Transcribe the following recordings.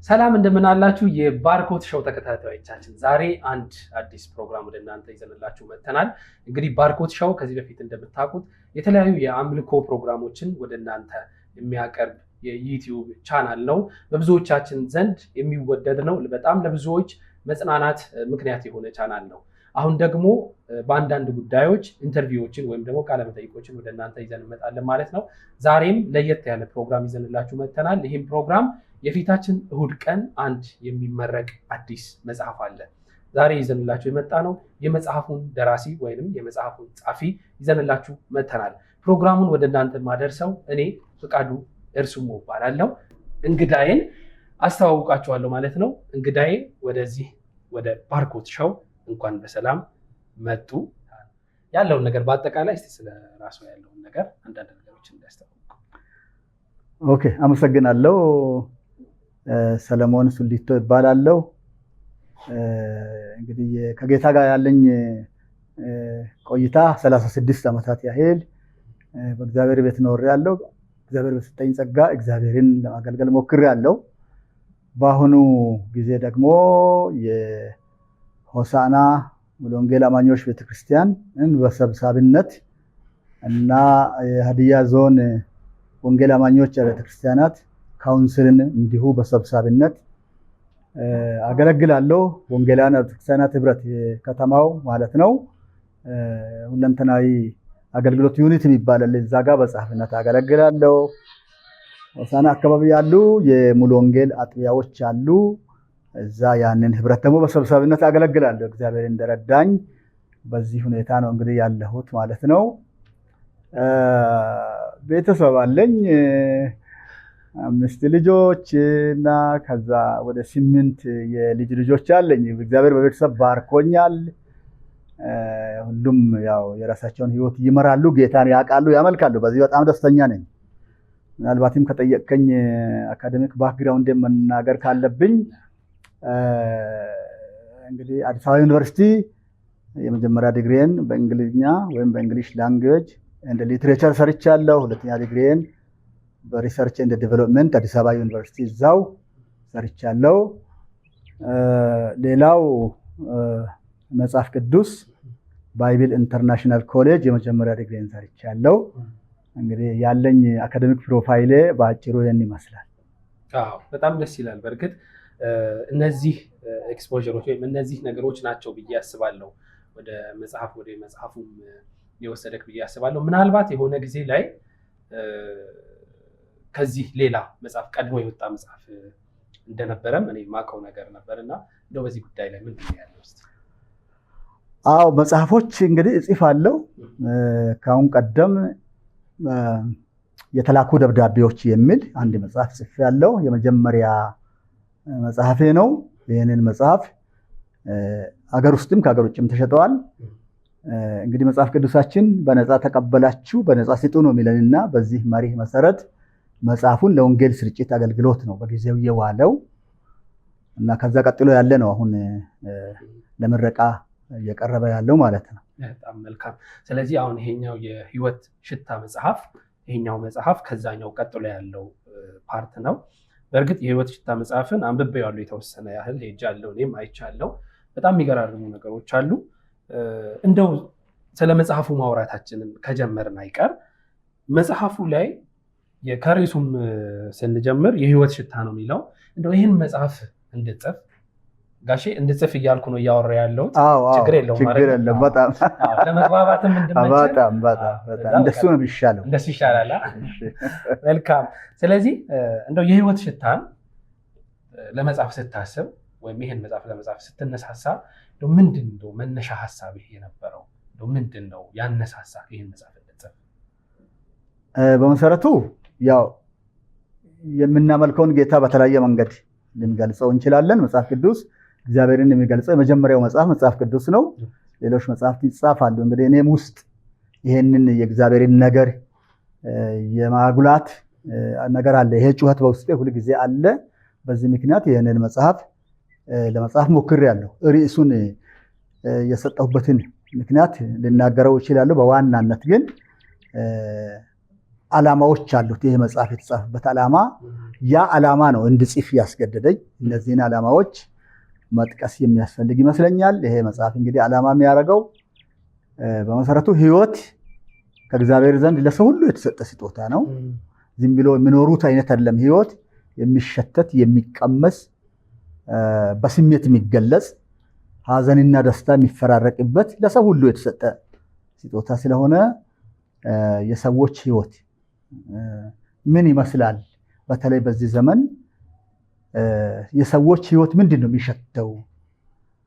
ሰላም እንደምን አላችሁ የባርኮት ሾው ተከታታዮቻችን፣ ዛሬ አንድ አዲስ ፕሮግራም ወደ እናንተ ይዘንላችሁ መጥተናል። እንግዲህ ባርኮት ሾው ከዚህ በፊት እንደምታውቁት የተለያዩ የአምልኮ ፕሮግራሞችን ወደ እናንተ የሚያቀርብ የዩቲዩብ ቻናል ነው። በብዙዎቻችን ዘንድ የሚወደድ ነው። በጣም ለብዙዎች መጽናናት ምክንያት የሆነ ቻናል ነው። አሁን ደግሞ በአንዳንድ ጉዳዮች ኢንተርቪዎችን ወይም ደግሞ ቃለ መጠይቆችን ወደ እናንተ ይዘን እንመጣለን ማለት ነው። ዛሬም ለየት ያለ ፕሮግራም ይዘንላችሁ መጥተናል። ይህም ፕሮግራም የፊታችን እሁድ ቀን አንድ የሚመረቅ አዲስ መጽሐፍ አለ። ዛሬ ይዘንላችሁ የመጣ ነው የመጽሐፉን ደራሲ ወይንም የመጽሐፉን ጻፊ ይዘንላችሁ መጥተናል። ፕሮግራሙን ወደ እናንተ ማደርሰው እኔ ፍቃዱ እርሱሞ እባላለሁ። እንግዳዬን አስተዋውቃችኋለሁ ማለት ነው። እንግዳዬ ወደዚህ ወደ ባርኮት ሾው እንኳን በሰላም መጡ። ያለውን ነገር በአጠቃላይ እስቲ ስለ ራሱ ያለውን ነገር አንዳንድ ነገሮችን እንዲያስተዋውቁ። ኦኬ፣ አመሰግናለሁ። ሰለሞን ሱሊቶ ይባላለሁ። እንግዲህ ከጌታ ጋር ያለኝ ቆይታ 36 ዓመታት ያህል በእግዚአብሔር ቤት ኖሬያለሁ። እግዚአብሔር በሰጠኝ ጸጋ እግዚአብሔርን ለማገልገል ሞክሬያለሁ። በአሁኑ ጊዜ ደግሞ የሆሳዕና ሙሉ ወንጌል አማኞች ቤተክርስቲያንን በሰብሳቢነት እና የሀዲያ ዞን ወንጌል አማኞች ቤተክርስቲያናት ካውንስልን እንዲሁ በሰብሳቢነት አገለግላለሁ። ወንጌላውያን ቤተክርስቲያናት ህብረት ከተማው ማለት ነው ሁለንተናዊ አገልግሎት ዩኒት የሚባል እዛ ጋር በጸሐፊነት አገለግላለሁ። ሆሳዕና አካባቢ ያሉ የሙሉ ወንጌል አጥቢያዎች አሉ። እዛ ያንን ህብረት ደግሞ በሰብሳቢነት አገለግላለሁ። እግዚአብሔር እንደረዳኝ በዚህ ሁኔታ ነው እንግዲህ ያለሁት ማለት ነው። ቤተሰብ አለኝ 5 ልጆች እና ከዛ ወደ 8 የልጅ ልጆች አለኝ። እግዚአብሔር በቤተሰብ ባርኮኛል። ሁሉም ያው የራሳቸውን ህይወት ይመራሉ፣ ጌታን ያውቃሉ፣ ያመልካሉ። በዚህ በጣም ደስተኛ ነኝ። ምናልባትም ከጠየቀኝ አካዴሚክ ባክግራውንድ መናገር ካለብኝ እንግዲህ አዲስ አበባ ዩኒቨርሲቲ የመጀመሪያ ዲግሪን በእንግሊዝኛ ወይም በእንግሊሽ ላንጉዌጅ እንደ ሊትሬቸር ሰርቻለሁ። ሁለተኛ ዲግሪን በሪሰርች ኤንድ ዴቨሎፕመንት አዲስ አበባ ዩኒቨርሲቲ እዛው ሰርቻለሁ። ሌላው መጽሐፍ ቅዱስ ባይብል ኢንተርናሽናል ኮሌጅ የመጀመሪያ ዲግሪን ሰርቻለሁ። እንግዲህ ያለኝ አካዴሚክ ፕሮፋይሌ በአጭሩ ይህን ይመስላል። አዎ፣ በጣም ደስ ይላል። በእርግጥ እነዚህ ኤክስፖዠሮች ወይም እነዚህ ነገሮች ናቸው ብዬ አስባለሁ ወደ መጽሐፉም የወሰደክ ብዬ አስባለሁ። ምናልባት የሆነ ጊዜ ላይ ከዚህ ሌላ መጽሐፍ ቀድሞ የወጣ መጽሐፍ እንደነበረም እኔ የማውቀው ነገር ነበርና እንደው በዚህ ጉዳይ ላይ ምንድን ነው ያለው? አዎ፣ መጽሐፎች እንግዲህ እጽፋለሁ። ከአሁን ቀደም የተላኩ ደብዳቤዎች የሚል አንድ መጽሐፍ ጽፌያለሁ። የመጀመሪያ መጽሐፌ ነው። ይህንን መጽሐፍ አገር ውስጥም ከሀገር ውጭም ተሸጠዋል። እንግዲህ መጽሐፍ ቅዱሳችን በነፃ ተቀበላችሁ በነፃ ስጡ ነው የሚለንና በዚህ መርህ መሰረት መጽሐፉን ለወንጌል ስርጭት አገልግሎት ነው በጊዜው የዋለው እና ከዛ ቀጥሎ ያለ ነው አሁን ለምረቃ እየቀረበ ያለው ማለት ነው። በጣም መልካም። ስለዚህ አሁን ይሄኛው የህይወት ሽታ መጽሐፍ ይሄኛው መጽሐፍ ከዛኛው ቀጥሎ ያለው ፓርት ነው። በእርግጥ የህይወት ሽታ መጽሐፍን አንብቤዋለሁ፣ የተወሰነ ያህል ሄጃለሁ፣ እኔም አይቻለሁ። በጣም የሚገራርሙ ነገሮች አሉ። እንደው ስለ መጽሐፉ ማውራታችንን ከጀመርን አይቀር መጽሐፉ ላይ ከርዕሱም ስንጀምር የህይወት ሽታ ነው የሚለው። እንደው ይህን መጽሐፍ እንድጽፍ ጋሼ እንድጽፍ እያልኩ ነው እያወራ ያለሁት። ችግር የለውም ማለት ነው። በጣም ለመግባባትም እንድንመች በጣም እንደሱ ነው የሚሻለው። እንደሱ ይሻላል። መልካም። ስለዚህ እንደው የህይወት ሽታን ለመጻፍ ስታስብ ወይም ይሄን መጽሐፍ ለመጻፍ ስትነሳሳ ምንድን ነው መነሻ ሀሳብ የነበረው? ምንድን ነው ያነሳሳ ይሄን መጽሐፍ እንድጽፍ? በመሰረቱ ያው የምናመልከውን ጌታ በተለያየ መንገድ ልንገልጸው እንችላለን። መጽሐፍ ቅዱስ እግዚአብሔርን የሚገልጸው የመጀመሪያው መጽሐፍ ቅዱስ ነው። ሌሎች መጽሐፍት ይጻፋሉ። እንግዲህ እኔም ውስጥ ይሄንን የእግዚአብሔርን ነገር የማጉላት ነገር አለ። ይሄ ጩኸት በውስጤ ሁልጊዜ አለ። በዚህ ምክንያት ይሄንን መጽሐፍ ለመጽሐፍ ሞክሬያለሁ። ርዕሱን የሰጠሁበትን ምክንያት ልናገረው እችላለሁ። በዋናነት ግን ዓላማዎች አሉት። ይሄ መጽሐፍ የተጻፈበት ዓላማ ያ ዓላማ ነው እንድጽፍ ያስገደደኝ። እነዚህን ዓላማዎች መጥቀስ የሚያስፈልግ ይመስለኛል። ይሄ መጽሐፍ እንግዲህ ዓላማ የሚያደርገው በመሰረቱ ህይወት ከእግዚአብሔር ዘንድ ለሰው ሁሉ የተሰጠ ስጦታ ነው። ዝም ብሎ የሚኖሩት አይነት አይደለም። ህይወት የሚሸተት የሚቀመስ በስሜት የሚገለጽ ሀዘንና ደስታ የሚፈራረቅበት ለሰው ሁሉ የተሰጠ ስጦታ ስለሆነ የሰዎች ህይወት ምን ይመስላል? በተለይ በዚህ ዘመን የሰዎች ህይወት ምንድን ነው የሚሸተው?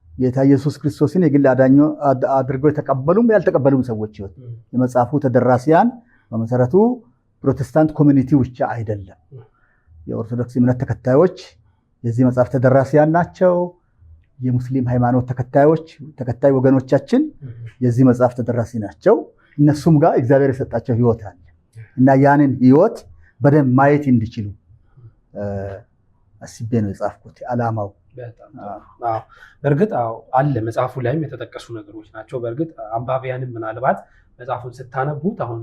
ጌታ ኢየሱስ ክርስቶስን የግል አዳኝ አድርገው የተቀበሉም ያልተቀበሉም ሰዎች ህይወት የመጽሐፉ ተደራሲያን በመሰረቱ ፕሮቴስታንት ኮሚኒቲ ብቻ አይደለም። የኦርቶዶክስ እምነት ተከታዮች የዚህ መጽሐፍ ተደራሲያን ናቸው። የሙስሊም ሃይማኖት ተከታይ ወገኖቻችን የዚህ መጽሐፍ ተደራሲ ናቸው። እነሱም ጋር እግዚአብሔር የሰጣቸው ህይወት አለ እና ያንን ህይወት በደንብ ማየት እንዲችሉ አስቤ ነው የጻፍኩት። ዓላማው በእርግጥ አለ መጽሐፉ ላይም የተጠቀሱ ነገሮች ናቸው። በእርግጥ አንባቢያንም ምናልባት መጽሐፉን ስታነቡት አሁን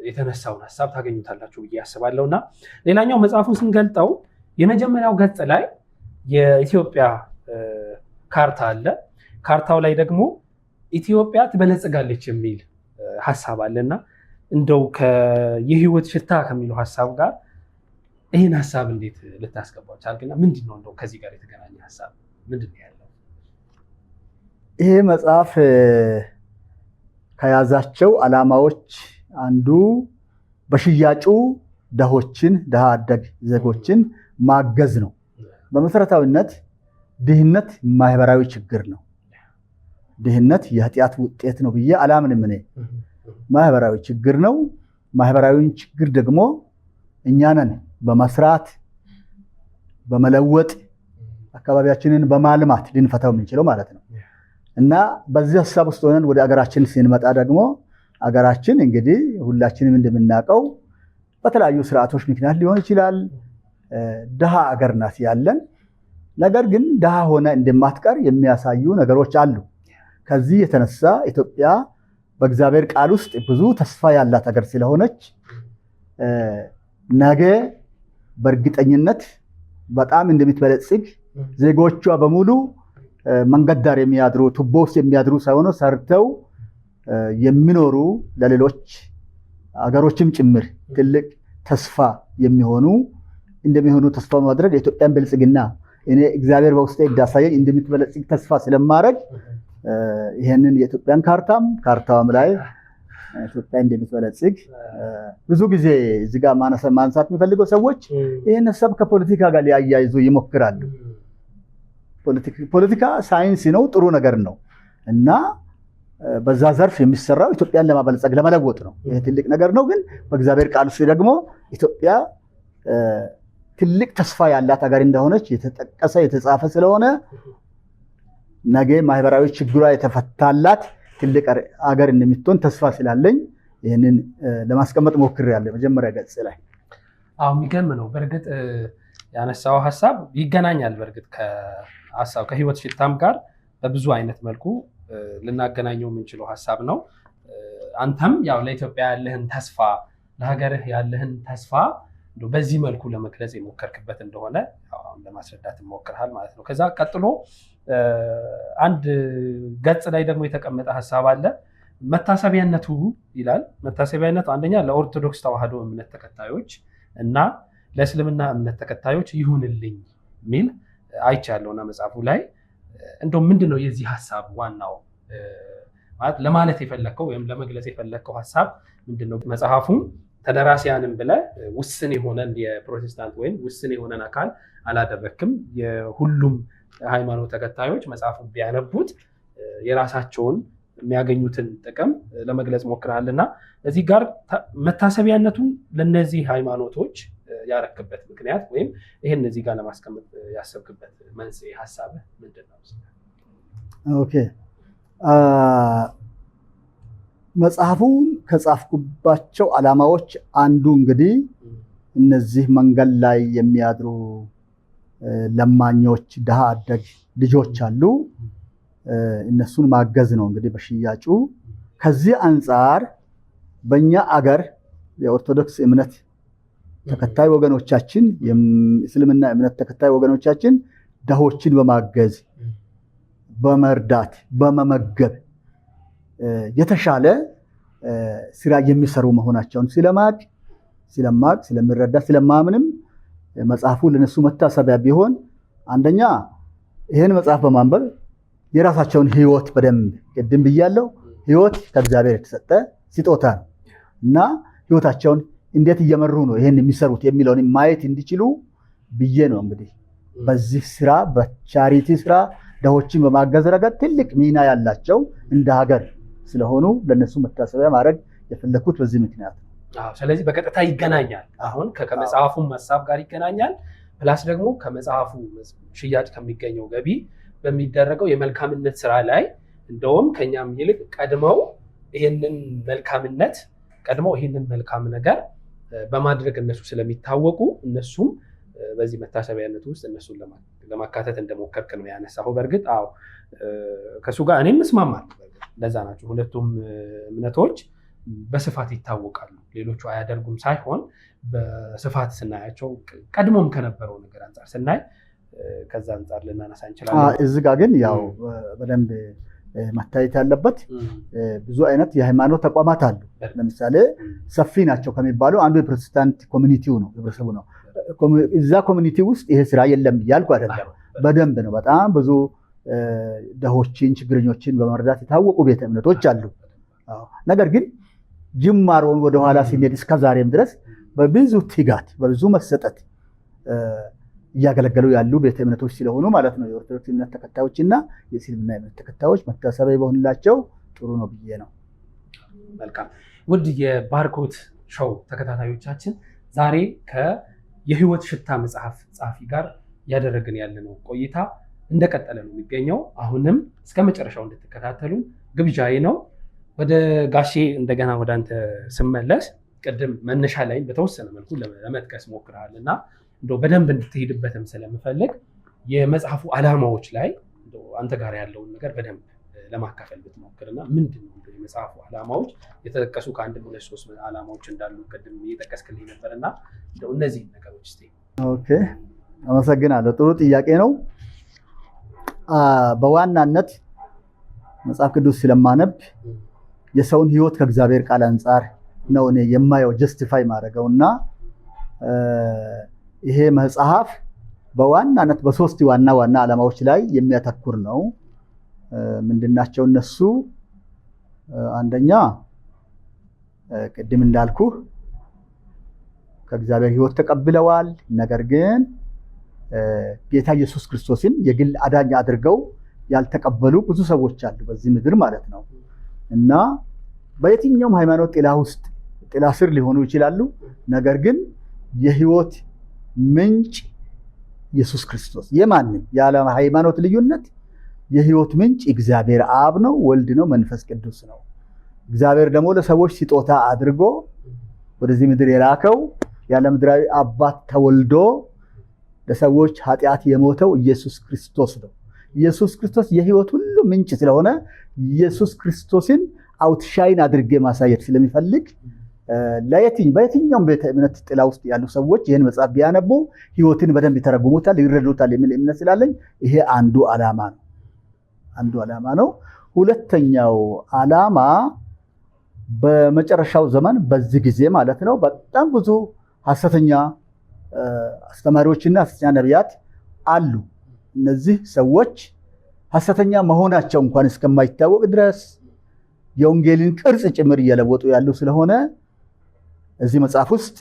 የተነሳውን ሀሳብ ታገኙታላችሁ ብዬ አስባለሁ። እና ሌላኛው መጽሐፉን ስንገልጠው የመጀመሪያው ገጽ ላይ የኢትዮጵያ ካርታ አለ። ካርታው ላይ ደግሞ ኢትዮጵያ ትበለጽጋለች የሚል ሀሳብ አለና እንደው የህይወት ሽታ ከሚለው ሀሳብ ጋር ይህን ሀሳብ እንዴት ልታስገባው ቻልክና ምንድን ነው እንደው ከዚህ ጋር የተገናኘ ሀሳብ ምንድን ነው ያለው? ይሄ መጽሐፍ ከያዛቸው ዓላማዎች አንዱ በሽያጩ ድሃ አደግ ዜጎችን ማገዝ ነው። በመሰረታዊነት ድህነት ማህበራዊ ችግር ነው። ድህነት የኃጢአት ውጤት ነው ብዬ አላምንም እኔ። ማህበራዊ ችግር ነው። ማህበራዊ ችግር ደግሞ እኛ ነን በመስራት በመለወጥ አካባቢያችንን በማልማት ልንፈታው የምንችለው ማለት ነው። እና በዚህ ሀሳብ ውስጥ ሆነን ወደ አገራችን ስንመጣ ደግሞ አገራችን እንግዲህ ሁላችንም እንደምናውቀው በተለያዩ ስርዓቶች ምክንያት ሊሆን ይችላል ድሃ አገር ናት ያለን። ነገር ግን ድሃ ሆነ እንደማትቀር የሚያሳዩ ነገሮች አሉ። ከዚህ የተነሳ ኢትዮጵያ በእግዚአብሔር ቃል ውስጥ ብዙ ተስፋ ያላት ሀገር ስለሆነች ነገ በእርግጠኝነት በጣም እንደምትበለጽግ ዜጎቿ በሙሉ መንገድ ዳር የሚያድሩ ቱቦ ውስጥ የሚያድሩ ሳይሆኑ ሰርተው የሚኖሩ ለሌሎች አገሮችም ጭምር ትልቅ ተስፋ እንደሚሆኑ ተስፋ ማድረግ የኢትዮጵያን ብልጽግና እኔ እግዚአብሔር በውስጤ እንዳሳየኝ እንደምትበለጽግ ተስፋ ስለማድረግ ይሄንን የኢትዮጵያን ካርታውም ላይ ኢትዮጵያ እንደምትበለጽግ ብዙ ጊዜ እዚህ ጋር ማንሳት የሚፈልገው ሰዎች ይሄን ሀሳብ ከፖለቲካ ጋር ሊያያይዙ ይሞክራሉ። ፖለቲካ ሳይንስ ነው፣ ጥሩ ነገር ነው እና በዛ ዘርፍ የሚሰራው ኢትዮጵያን ለማበልጸግ ለመለወጥ ነው። ይሄ ትልቅ ነገር ነው። ግን በእግዚአብሔር ቃል ውስጥ ደግሞ ኢትዮጵያ ትልቅ ተስፋ ያላት ሀገር እንደሆነች የተጠቀሰ የተጻፈ ስለሆነ ነገ ማህበራዊ ችግሯ የተፈታላት ትልቅ ሀገር እንደምትሆን ተስፋ ስላለኝ ይህንን ለማስቀመጥ ሞክሬያለሁ መጀመሪያ ገጽ ላይ። የሚገርም ነው። በእርግጥ ያነሳው ሀሳብ ይገናኛል። በእርግጥ ከህይወት ሽታም ጋር በብዙ አይነት መልኩ ልናገናኘው የምንችለው ሀሳብ ነው። አንተም ያው ለኢትዮጵያ ያለህን ተስፋ ለሀገርህ ያለህን ተስፋ በዚህ መልኩ ለመግለጽ የሞከርክበት እንደሆነ ለማስረዳት ሞክርሃል ማለት ነው። ከዛ ቀጥሎ አንድ ገጽ ላይ ደግሞ የተቀመጠ ሀሳብ አለ። መታሰቢያነቱ ይላል። መታሰቢያነቱ አንደኛ ለኦርቶዶክስ ተዋህዶ እምነት ተከታዮች እና ለእስልምና እምነት ተከታዮች ይሁንልኝ የሚል አይቻለሁና መጽሐፉ ላይ እንደው ምንድነው የዚህ ሀሳብ ዋናው ማለት ለማለት የፈለከው ወይም ለመግለጽ የፈለከው ሀሳብ ምንድነው? መጽሐፉን ተደራሲያንም ብለህ ውስን የሆነን የፕሮቴስታንት ወይም ውስን የሆነን አካል አላደረክም። የሁሉም ሃይማኖት ተከታዮች መጽሐፉን ቢያነቡት የራሳቸውን የሚያገኙትን ጥቅም ለመግለጽ ሞክረሃልና እዚህ ጋር መታሰቢያነቱን ለነዚህ ሃይማኖቶች ያረክበት ምክንያት ወይም ይሄን እዚህ ጋር ለማስቀመጥ ያሰብክበት መንስኤ ሀሳብ ምንድነው? ኦኬ መጽሐፉን ከጻፍኩባቸው ዓላማዎች አንዱ እንግዲህ እነዚህ መንገድ ላይ የሚያድሩ ለማኞች ድሃ አደግ ልጆች አሉ። እነሱን ማገዝ ነው እንግዲህ በሽያጩ። ከዚህ አንጻር በእኛ አገር የኦርቶዶክስ እምነት ተከታይ ወገኖቻችን የእስልምና እምነት ተከታይ ወገኖቻችን ድሆችን በማገዝ በመርዳት በመመገብ የተሻለ ስራ የሚሰሩ መሆናቸውን ስለማቅ ስለምረዳ ስለማምንም መጽሐፉ ለነሱ መታሰቢያ ቢሆን አንደኛ ይሄን መጽሐፍ በማንበብ የራሳቸውን ህይወት በደንብ ቅድም ብያለሁ ህይወት ከእግዚአብሔር የተሰጠ ስጦታ ነው እና ህይወታቸውን እንዴት እየመሩ ነው ይሄን የሚሰሩት የሚለውን ማየት እንዲችሉ ብዬ ነው እንግዲህ በዚህ ስራ በቻሪቲ ስራ ድሆችን በማገዝ ረገድ ትልቅ ሚና ያላቸው እንደ ሀገር ስለሆኑ ለነሱ መታሰቢያ ማድረግ የፈለኩት በዚህ ምክንያት ነው። ስለዚህ በቀጥታ ይገናኛል። አሁን ከመጽሐፉ ሐሳብ ጋር ይገናኛል። ፕላስ ደግሞ ከመጽሐፉ ሽያጭ ከሚገኘው ገቢ በሚደረገው የመልካምነት ስራ ላይ እንደውም ከኛም ይልቅ ቀድመው ይሄንን መልካም ነገር በማድረግ እነሱ ስለሚታወቁ እነሱም በዚህ መታሰቢያነት ውስጥ እነሱን ለማካተት እንደሞከርክ ነው ያነሳው። በእርግጥ ከሱ ጋር እኔም እስማማለሁ። ለዛ ናቸው ሁለቱም እምነቶች በስፋት ይታወቃሉ። ሌሎቹ አያደርጉም ሳይሆን በስፋት ስናያቸው ቀድሞም ከነበረው ነገር አንጻር ስናይ ከዛ አንጻር ልናነሳ እንችላለን። እዚህ ጋር ግን ያው በደንብ መታየት ያለበት ብዙ አይነት የሃይማኖት ተቋማት አሉ። ለምሳሌ ሰፊ ናቸው ከሚባሉ አንዱ የፕሮቴስታንት ኮሚኒቲው ነው ህብረተሰቡ ነው። እዛ ኮሚኒቲ ውስጥ ይሄ ስራ የለም ብያልኩ አይደለም። በደንብ ነው። በጣም ብዙ ድሆችን ችግረኞችን በመርዳት የታወቁ ቤተ እምነቶች አሉ። ነገር ግን ጅማሮን ወደኋላ ሲሄድ እስከ ዛሬም ድረስ በብዙ ትጋት በብዙ መሰጠት እያገለገሉ ያሉ ቤተ እምነቶች ስለሆኑ ማለት ነው የኦርቶዶክስ እምነት ተከታዮችና የእስልምና እምነት ተከታዮች መታሰቢያ ይሆንላቸው ጥሩ ነው ብዬ ነው። መልካም። ውድ የባርኮት ሾው ተከታታዮቻችን ዛሬ የህይወት ሽታ መጽሐፍ ጸሐፊ ጋር ያደረግን ያለነው ቆይታ እንደቀጠለ ነው የሚገኘው። አሁንም እስከ መጨረሻው እንድትከታተሉ ግብዣዬ ነው። ወደ ጋሼ እንደገና ወደ አንተ ስመለስ ቅድም መነሻ ላይ በተወሰነ መልኩ ለመጥቀስ ሞክረሃል እና እንደው በደንብ እንድትሄድበትም ስለምፈልግ የመጽሐፉ ዓላማዎች ላይ እንደው አንተ ጋር ያለውን ነገር በደንብ ለማካፈል ብትሞክርና ምንድን ነው የመጽሐፉ ዓላማዎች የተጠቀሱ ከአንድም ሁለት ሶስት ዓላማዎች እንዳሉ ቅድም እየጠቀስክልኝ ነበርና እንደው እነዚህ ነገሮች እስቲ። ኦኬ፣ አመሰግናለሁ። ጥሩ ጥያቄ ነው። በዋናነት መጽሐፍ ቅዱስ ስለማነብ የሰውን ህይወት ከእግዚአብሔር ቃል አንጻር ነው እኔ የማየው ጀስቲፋይ ማድረገውና ይሄ መጽሐፍ በዋናነት በሶስት ዋና ዓላማዎች ላይ የሚያተኩር ነው። ምንድናቸው እነሱ? አንደኛ ቅድም እንዳልኩ ከእግዚአብሔር ህይወት ተቀብለዋል፣ ነገር ግን ጌታ ኢየሱስ ክርስቶስን የግል አዳኝ አድርገው ያልተቀበሉ ብዙ ሰዎች አሉ በዚህ ምድር ማለት ነው እና በየትኛውም ሃይማኖት ጥላ ስር ሊሆኑ ይችላሉ። ነገር ግን የህይወት ምንጭ ኢየሱስ ክርስቶስ የማንም ያለ ሃይማኖት ልዩነት የህይወት ምንጭ እግዚአብሔር አብ ነው፣ ወልድ ነው፣ መንፈስ ቅዱስ ነው። እግዚአብሔር ደግሞ ለሰዎች ስጦታ አድርጎ ወደዚህ ምድር የላከው ያለ ምድራዊ አባት ተወልዶ ለሰዎች ኃጢአት የሞተው ኢየሱስ ክርስቶስ ነው። ኢየሱስ ክርስቶስ የህይወት ሁሉ ምንጭ ስለሆነ ኢየሱስ ክርስቶስን አውትሻይን አድርጌ ማሳየት ስለሚፈልግ በየትኛውም ቤተ እምነት ጥላ ውስጥ ያሉ ሰዎች ይህን መጽሐፍ ቢያነቡ ህይወትን በደንብ ይተረጉሙታል፣ ይረዱታል የሚል እምነት ስላለኝ ይሄ አንዱ ዓላማ ነው። ሁለተኛው ዓላማ በመጨረሻው ዘመን በዚህ ጊዜ ማለት ነው በጣም ብዙ ሐሰተኛ አስተማሪዎችና ሐሰተኛ ነቢያት አሉ። እነዚህ ሰዎች ሐሰተኛ መሆናቸው እንኳን እስከማይታወቅ ድረስ የወንጌልን ቅርጽ ጭምር እየለወጡ ያሉ ስለሆነ እዚህ መጽሐፍ ውስጥ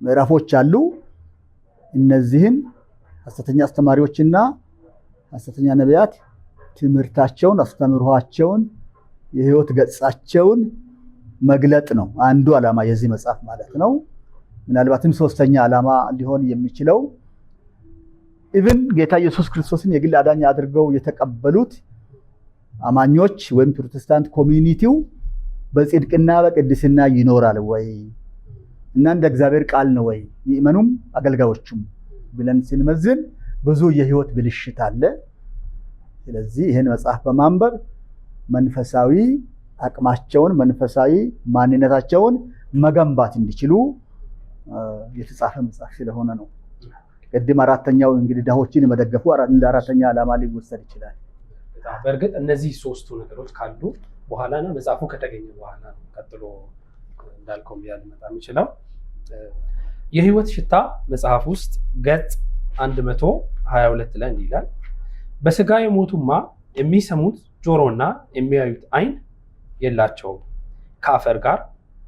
ምዕራፎች አሉ። እነዚህን ሐሰተኛ አስተማሪዎችና ሐሰተኛ ነቢያት ትምህርታቸውን፣ አስተምህሯቸውን፣ የህይወት ገጻቸውን መግለጥ ነው አንዱ ዓላማ የዚህ መጽሐፍ ማለት ነው። ምናልባትም ሶስተኛ ዓላማ ሊሆን የሚችለው ኢቭን ጌታ ኢየሱስ ክርስቶስን የግል አዳኝ አድርገው የተቀበሉት አማኞች ወይም ፕሮቴስታንት ኮሚኒቲው በጽድቅና በቅድስና ይኖራል ወይ እና እንደ እግዚአብሔር ቃል ነው ወይ ምእመኑም አገልጋዮቹም ብለን ስንመዝን ብዙ የህይወት ብልሽት አለ። ስለዚህ ይህን መጽሐፍ በማንበብ መንፈሳዊ አቅማቸውን መንፈሳዊ ማንነታቸውን መገንባት እንዲችሉ የተጻፈ መጽሐፍ ስለሆነ ነው። ቅድም አራተኛው እንግዲህ ድሆችን መደገፉ እንደ አራተኛ ዓላማ ሊወሰድ ይችላል። በእርግጥ እነዚህ ሶስቱ ነገሮች ካሉ በኋላ ነው መጽሐፉ ከተገኘ በኋላ ነው ቀጥሎ እንዳልከው ሊመጣ የሚችለው። የህይወት ሽታ መጽሐፍ ውስጥ ገጽ 122 ላይ እንዲህ ይላል፣ በስጋ የሞቱማ የሚሰሙት ጆሮና የሚያዩት ዓይን የላቸውም ከአፈር ጋር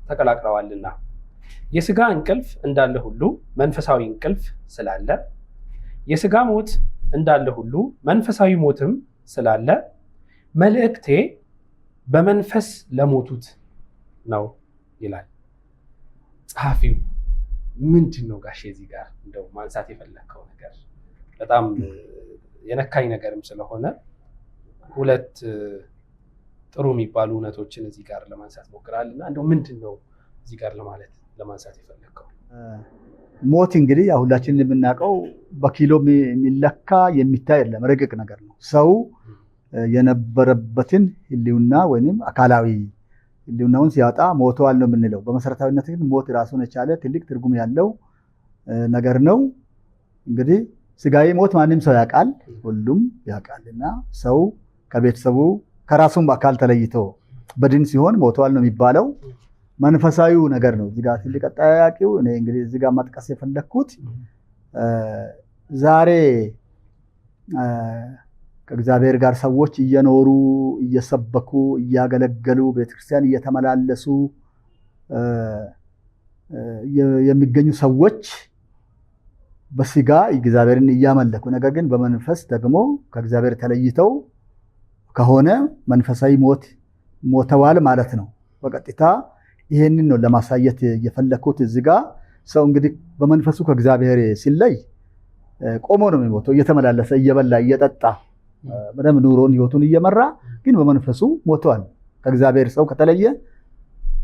ተቀላቅለዋልና፣ የስጋ እንቅልፍ እንዳለ ሁሉ መንፈሳዊ እንቅልፍ ስላለ፣ የስጋ ሞት እንዳለ ሁሉ መንፈሳዊ ሞትም ስላለ መልእክቴ በመንፈስ ለሞቱት ነው ይላል። ጸሐፊው ምንድን ነው ጋሼ እዚህ ጋር እንደው ማንሳት የፈለከው ነገር? በጣም የነካኝ ነገርም ስለሆነ ሁለት ጥሩ የሚባሉ እውነቶችን እዚህ ጋር ለማንሳት ሞክራልና እንደው ምንድን ነው እዚህ ጋር ለማንሳት የፈለከው? ሞት እንግዲህ ያው ሁላችንን የምናውቀው በኪሎ የሚለካ የሚታይ አይደለም፣ ረቂቅ ነገር ነው። ሰው የነበረበትን ህልውና ወይም አካላዊ ህልውናውን ሲያጣ ሞተዋል ነው የምንለው። በመሰረታዊነት ግን ሞት ራሱን የቻለ ትልቅ ትርጉም ያለው ነገር ነው። እንግዲህ ስጋዊ ሞት ማንም ሰው ያውቃል፣ ሁሉም ያውቃልና ሰው ከቤተሰቡ ከራሱም አካል ተለይቶ በድን ሲሆን ሞተዋል ነው የሚባለው። መንፈሳዊው ነገር ነው እዚህ ጋር ትልቅ አጠያያቂው። እኔ እንግዲህ እዚህ ጋር መጥቀስ የፈለግኩት ዛሬ ከእግዚአብሔር ጋር ሰዎች እየኖሩ እየሰበኩ እያገለገሉ ቤተክርስቲያን እየተመላለሱ የሚገኙ ሰዎች በስጋ እግዚአብሔርን እያመለኩ ነገር ግን በመንፈስ ደግሞ ከእግዚአብሔር ተለይተው ከሆነ መንፈሳዊ ሞት ሞተዋል ማለት ነው። በቀጥታ ይሄንን ነው ለማሳየት የፈለኩት። እዚህ ጋር ሰው እንግዲህ በመንፈሱ ከእግዚአብሔር ሲለይ ቆሞ ነው የሚሞተው፣ እየተመላለሰ እየበላ እየጠጣ በደንብ ኑሮን ህይወቱን እየመራ ግን በመንፈሱ ሞተዋል። ከእግዚአብሔር ሰው ከተለየ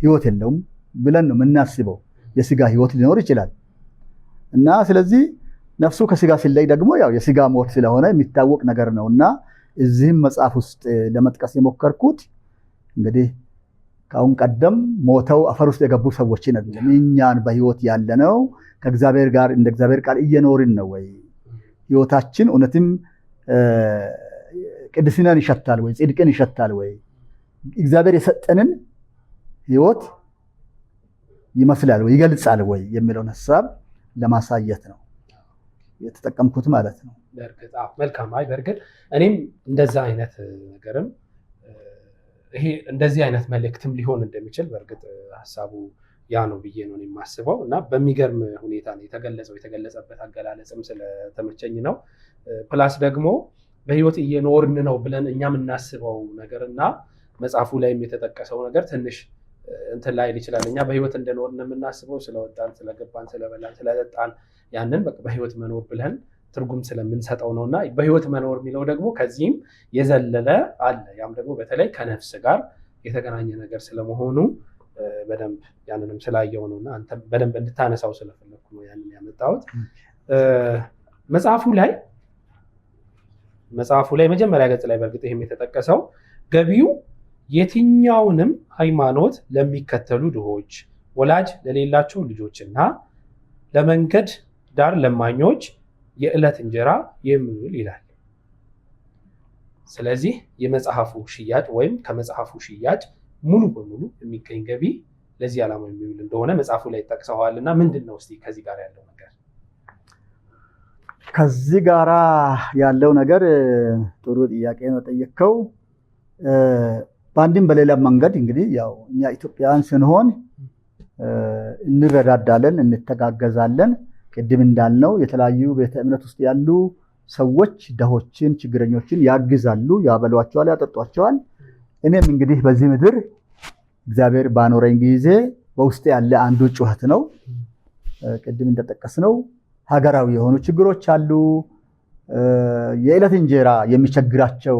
ህይወት የለውም ብለን ነው የምናስበው። የስጋ ህይወት ሊኖር ይችላል እና ስለዚህ ነፍሱ ከስጋ ሲለይ ደግሞ ያው የስጋ ሞት ስለሆነ የሚታወቅ ነገር ነውና እዚህም መጽሐፍ ውስጥ ለመጥቀስ የሞከርኩት እንግዲህ ከአሁን ቀደም ሞተው አፈር ውስጥ የገቡ ሰዎችን አይደለም፣ እኛን በህይወት ያለነው ከእግዚአብሔር ጋር እንደ እግዚአብሔር ቃል እየኖርን ነው ወይ? ህይወታችን እውነትም ቅድስናን ይሸታል ወይ? ጽድቅን ይሸታል ወይ? እግዚአብሔር የሰጠንን ህይወት ይመስላል ወይ? ይገልጻል ወይ? የሚለውን ሐሳብ ለማሳየት ነው የተጠቀምኩት ማለት ነው። መልካም። አይ በእርግጥ እኔም እንደዛ አይነት ነገርም ይሄ እንደዚህ አይነት መልእክትም ሊሆን እንደሚችል በእርግጥ ሐሳቡ ያ ነው ብዬ ነው የማስበው እና በሚገርም ሁኔታ ነው የተገለጸበት አገላለጽም ስለተመቸኝ ነው። ፕላስ ደግሞ በህይወት እየኖርን ነው ብለን እኛ የምናስበው ነገርና መጽሐፉ ላይም የተጠቀሰው ነገር ትንሽ እንትን ላይ ይችላል። እኛ በህይወት እንደኖርን የምናስበው ስለወጣን፣ ስለገባን፣ ስለበላን፣ ስለጠጣን ያንን በህይወት መኖር ብለን ትርጉም ስለምንሰጠው ነውና በህይወት መኖር የሚለው ደግሞ ከዚህም የዘለለ አለ። ያም ደግሞ በተለይ ከነፍስ ጋር የተገናኘ ነገር ስለመሆኑ በደንብ ያንንም ስላየው ነውና አንተ በደንብ እንድታነሳው ስለፈለኩ ነው ያንን ያመጣሁት። መጽሐፉ ላይ መጀመሪያ ገጽ ላይ በእርግጥ ይሄም የተጠቀሰው ገቢው የትኛውንም ሃይማኖት ለሚከተሉ ድሆች፣ ወላጅ ለሌላቸው ልጆችና ለመንገድ ዳር ለማኞች የዕለት እንጀራ የሚውል ይላል። ስለዚህ የመጽሐፉ ሽያጭ ወይም ከመጽሐፉ ሽያጭ ሙሉ በሙሉ የሚገኝ ገቢ ለዚህ ዓላማ የሚውል እንደሆነ መጽሐፉ ላይ ጠቅሰዋል እና ምንድን ነው እስቲ ከዚህ ጋር ያለው ነገር? ከዚህ ጋር ያለው ነገር ጥሩ ጥያቄ ነው ጠየቅከው። በአንድም በሌላ መንገድ እንግዲህ ያው እኛ ኢትዮጵያውያን ስንሆን እንረዳዳለን፣ እንተጋገዛለን። ቅድም እንዳልነው የተለያዩ ቤተ እምነት ውስጥ ያሉ ሰዎች ድሆችን፣ ችግረኞችን ያግዛሉ፣ ያበሏቸዋል፣ ያጠጧቸዋል። እኔም እንግዲህ በዚህ ምድር እግዚአብሔር ባኖረኝ ጊዜ በውስጥ ያለ አንዱ ጩኸት ነው። ቅድም እንደጠቀስነው ሀገራዊ የሆኑ ችግሮች አሉ። የዕለት እንጀራ የሚቸግራቸው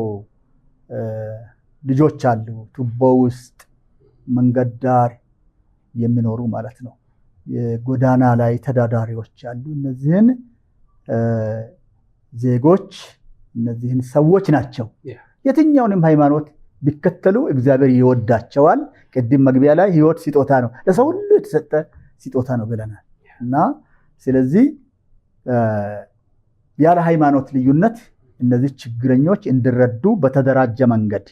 ልጆች አሉ፣ ቱቦ ውስጥ መንገድ ዳር የሚኖሩ ማለት ነው። የጎዳና ላይ ተዳዳሪዎች አሉ። እነዚህን ዜጎች እነዚህን ሰዎች ናቸው የትኛውንም ሃይማኖት ቢከተሉ እግዚአብሔር ይወዳቸዋል። ቅድም መግቢያ ላይ ሕይወት ስጦታ ነው፣ ለሰው ሁሉ የተሰጠ ስጦታ ነው ብለናል እና ስለዚህ ያለ ሃይማኖት ልዩነት እነዚህ ችግረኞች እንዲረዱ በተደራጀ መንገድ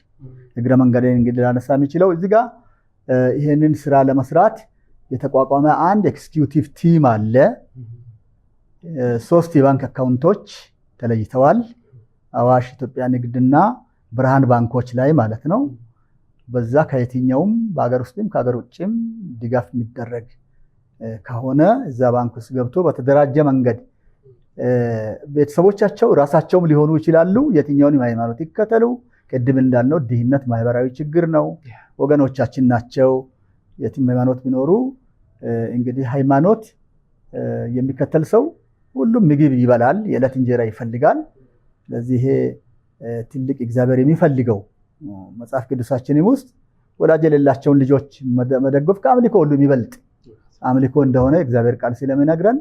እግረ መንገድን እንግዲህ ላነሳ የሚችለው እዚህ ጋር ይሄንን ስራ ለመስራት የተቋቋመ አንድ ኤክስኪዩቲቭ ቲም አለ። 3 የባንክ አካውንቶች ተለይተዋል። አዋሽ፣ ኢትዮጵያ ንግድና ብርሃን ባንኮች ላይ ማለት ነው። በዛ ከየትኛውም በሀገር ውስጥም ከሀገር ውጭም ድጋፍ የሚደረግ ከሆነ እዛ ባንክ ውስጥ ገብቶ በተደራጀ መንገድ ቤተሰቦቻቸው ራሳቸውም ሊሆኑ ይችላሉ። የትኛውንም ሃይማኖት ይከተሉ። ቅድም እንዳልነው ድህነት ማህበራዊ ችግር ነው፣ ወገኖቻችን ናቸው። የትም ሃይማኖት ቢኖሩ እንግዲህ ሃይማኖት የሚከተል ሰው ሁሉም ምግብ ይበላል፣ የዕለት እንጀራ ይፈልጋል። ስለዚህ ይሄ ትልቅ እግዚአብሔር የሚፈልገው መጽሐፍ ቅዱሳችንም ውስጥ ወላጅ የሌላቸውን ልጆች መደገፍ ከአምልኮ ሁሉ የሚበልጥ አምልኮ እንደሆነ እግዚአብሔር ቃል ስለሚነግረን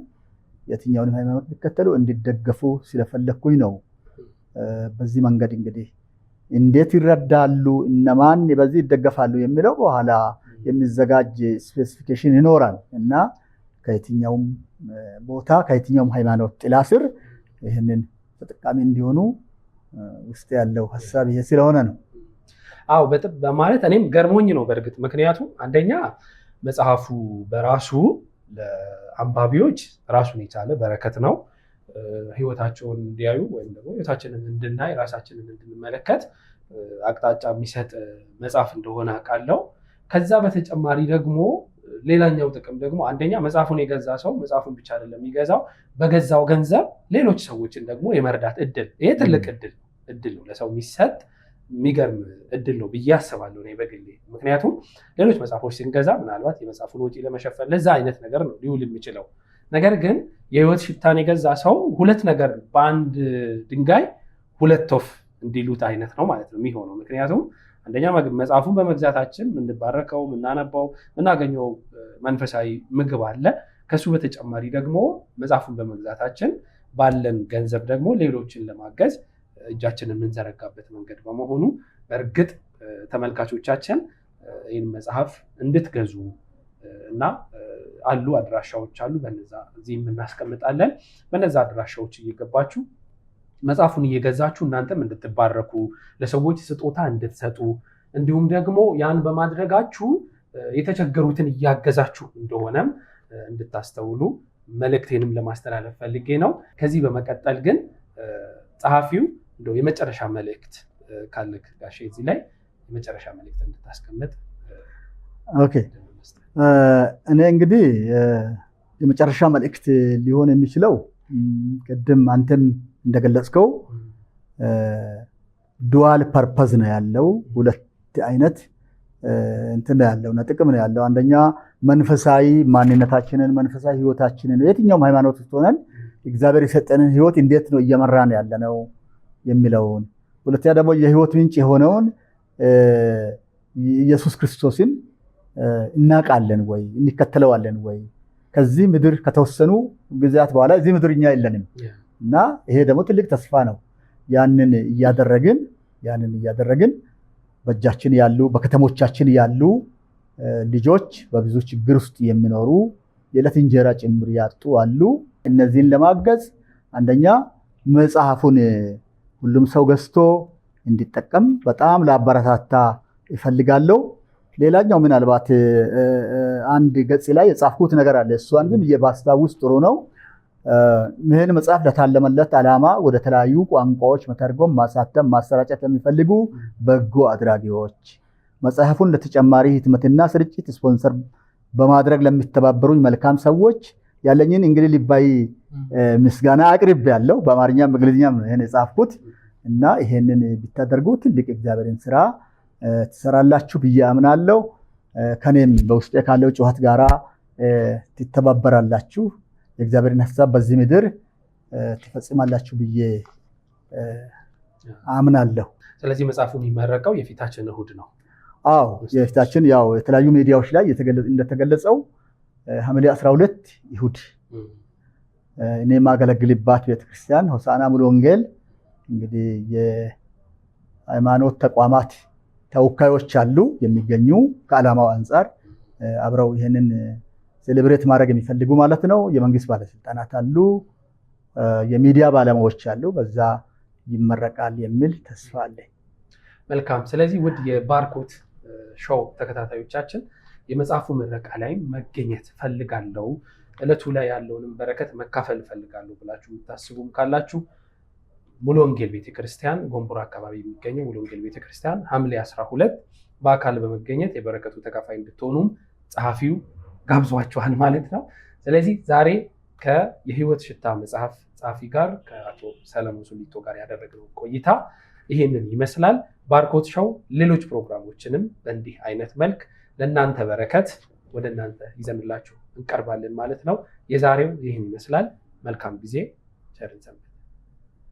የትኛውንም ሃይማኖት ቢከተሉ እንዲደገፉ ስለፈለኩኝ ነው። በዚህ መንገድ እንግዲህ እንዴት ይረዳሉ፣ እነማን በዚህ ይደገፋሉ የሚለው በኋላ የሚዘጋጅ ስፔሲፊኬሽን ይኖራል እና ከየትኛውም ቦታ ከየትኛውም ሃይማኖት ጥላ ስር ይህንን ተጠቃሚ እንዲሆኑ ውስጥ ያለው ሐሳብ ይሄ ስለሆነ ነው። አዎ በማለት እኔም ገርሞኝ ነው በእርግጥ ምክንያቱም አንደኛ መጽሐፉ በራሱ ለአንባቢዎች ራሱን የቻለ በረከት ነው። ህይወታቸውን እንዲያዩ ወይም ደግሞ ህይወታችንን እንድናይ ራሳችንን እንድንመለከት አቅጣጫ የሚሰጥ መጽሐፍ እንደሆነ አውቃለሁ። ከዛ በተጨማሪ ደግሞ ሌላኛው ጥቅም ደግሞ አንደኛ መጽሐፉን የገዛ ሰው መጽሐፉን ብቻ አይደለም የሚገዛው፣ በገዛው ገንዘብ ሌሎች ሰዎችን ደግሞ የመርዳት እድል፣ ይሄ ትልቅ እድል ነው፣ ለሰው የሚሰጥ የሚገርም እድል ነው ብዬ አስባለሁ እኔ በግሌ። ምክንያቱም ሌሎች መጽሐፎች ስንገዛ ምናልባት የመጽሐፉን ወጪ ለመሸፈን ለዛ አይነት ነገር ነው ሊውል የሚችለው። ነገር ግን የህይወት ሽታን የገዛ ሰው ሁለት ነገር በአንድ ድንጋይ ሁለት ወፍ እንዲሉት አይነት ነው ማለት ነው የሚሆነው። ምክንያቱም አንደኛ መጽሐፉን በመግዛታችን የምንባረከው፣ የምናነባው፣ የምናገኘው መንፈሳዊ ምግብ አለ። ከሱ በተጨማሪ ደግሞ መጽሐፉን በመግዛታችን ባለን ገንዘብ ደግሞ ሌሎችን ለማገዝ እጃችንን የምንዘረጋበት መንገድ በመሆኑ በእርግጥ ተመልካቾቻችን ይህን መጽሐፍ እንድትገዙ እና አሉ አድራሻዎች አሉ፣ በነዛ እዚህም እናስቀምጣለን። በነዛ አድራሻዎች እየገባችሁ መጽሐፉን እየገዛችሁ እናንተም እንድትባረኩ፣ ለሰዎች ስጦታ እንድትሰጡ፣ እንዲሁም ደግሞ ያን በማድረጋችሁ የተቸገሩትን እያገዛችሁ እንደሆነም እንድታስተውሉ መልእክቴንም ለማስተላለፍ ፈልጌ ነው። ከዚህ በመቀጠል ግን ጸሐፊው እንደው የመጨረሻ መልእክት ካለክ ጋሼ እዚህ ላይ የመጨረሻ መልእክት እንድታስቀምጥ። ኦኬ፣ እኔ እንግዲህ የመጨረሻ መልእክት ሊሆን የሚችለው ቅድም አንተም እንደገለጽከው ዱዋል ፐርፐዝ ነው ያለው። ሁለት አይነት እንትን ነው ያለው እና ጥቅም ነው ያለው። አንደኛ መንፈሳዊ ማንነታችንን፣ መንፈሳዊ ህይወታችንን የትኛውም ሃይማኖት ውስጥ ሆነን እግዚአብሔር የሰጠንን ህይወት እንዴት ነው እየመራን ያለነው የሚለውን፣ ሁለተኛ ደግሞ የህይወት ምንጭ የሆነውን ኢየሱስ ክርስቶስን እናውቃለን ወይ እንከተለዋለን ወይ? ከዚህ ምድር ከተወሰኑ ጊዜያት በኋላ እዚህ ምድር እኛ የለንም እና ይሄ ደግሞ ትልቅ ተስፋ ነው። ያንን እያደረግን በእጃችን ያሉ በከተሞቻችን ያሉ ልጆች በብዙ ችግር ውስጥ የሚኖሩ የዕለት እንጀራ ጭምር ያጡ አሉ። እነዚህን ለማገዝ አንደኛ መጽሐፉን ሁሉም ሰው ገዝቶ እንዲጠቀም በጣም ለአበረታታ ይፈልጋለሁ። ሌላኛው ምናልባት አንድ ገጽ ላይ የጻፍኩት ነገር አለ። እሷን ግን ባስታውስ ጥሩ ነው። ይህን መጽሐፍ ለታለመለት ዓላማ ወደ ተለያዩ ቋንቋዎች መተርጎም፣ ማሳተም፣ ማሰራጨት ለሚፈልጉ በጎ አድራጊዎች፣ መጽሐፉን ለተጨማሪ ህትመትና ስርጭት ስፖንሰር በማድረግ ለሚተባበሩኝ መልካም ሰዎች ያለኝን እንግዲህ ልባዊ ምስጋና አቅርቤያለሁ። በአማርኛም በእንግሊዝኛም ነው ይሄን የጻፍኩት እና ይሄንን ቢታደርጉ ትልቅ እግዚአብሔርን ስራ ትሰራላችሁ ብዬ አምናለሁ። ከኔም በውስጤ ካለው ጩኸት ጋራ ትተባበራላችሁ፣ የእግዚአብሔርን ሐሳብ በዚህ ምድር ትፈጽማላችሁ ብዬ አምናለሁ። ስለዚህ መጽሐፉ የሚመረቀው የፊታችን እሁድ ነው። አዎ የፊታችን ያው የተለያዩ ሚዲያዎች ላይ እንደተገለጸው ሐምሌ 12 ይሁድ እኔ የማገለግልባት ቤተክርስቲያን ሆሳዕና ሙሉ ወንጌል እንግዲህ የሃይማኖት ተቋማት ተወካዮች አሉ የሚገኙ ከዓላማው አንጻር አብረው ይህንን ሴሌብሬት ማድረግ የሚፈልጉ ማለት ነው። የመንግስት ባለስልጣናት አሉ፣ የሚዲያ ባለሙያዎች አሉ። በዛ ይመረቃል የሚል ተስፋ አለ። መልካም። ስለዚህ ውድ የባርኮት ሾው ተከታታዮቻችን የመጽሐፉ ምረቃ ላይ መገኘት ፈልጋለሁ፣ ዕለቱ ላይ ያለውንም በረከት መካፈል ፈልጋለሁ ብላችሁ የምታስቡም ካላችሁ ሙሉ ወንጌል ቤተክርስቲያን ጎንቦራ አካባቢ የሚገኘው ሙሉ ወንጌል ቤተክርስቲያን ሐምሌ 12 በአካል በመገኘት የበረከቱ ተካፋይ እንድትሆኑም ጸሐፊው ጋብዟችኋል ማለት ነው። ስለዚህ ዛሬ የህይወት ሽታ መጽሐፍ ጸሐፊ ጋር ከአቶ ሰለሞን ሱሊቶ ጋር ያደረግነው ቆይታ ይህንን ይመስላል። ባርኮት ሾው ሌሎች ፕሮግራሞችንም በእንዲህ አይነት መልክ ለእናንተ በረከት ወደ እናንተ ይዘንላችሁ እንቀርባለን ማለት ነው። የዛሬው ይህን ይመስላል። መልካም ጊዜ፣ ቸርን ሰንብቱ።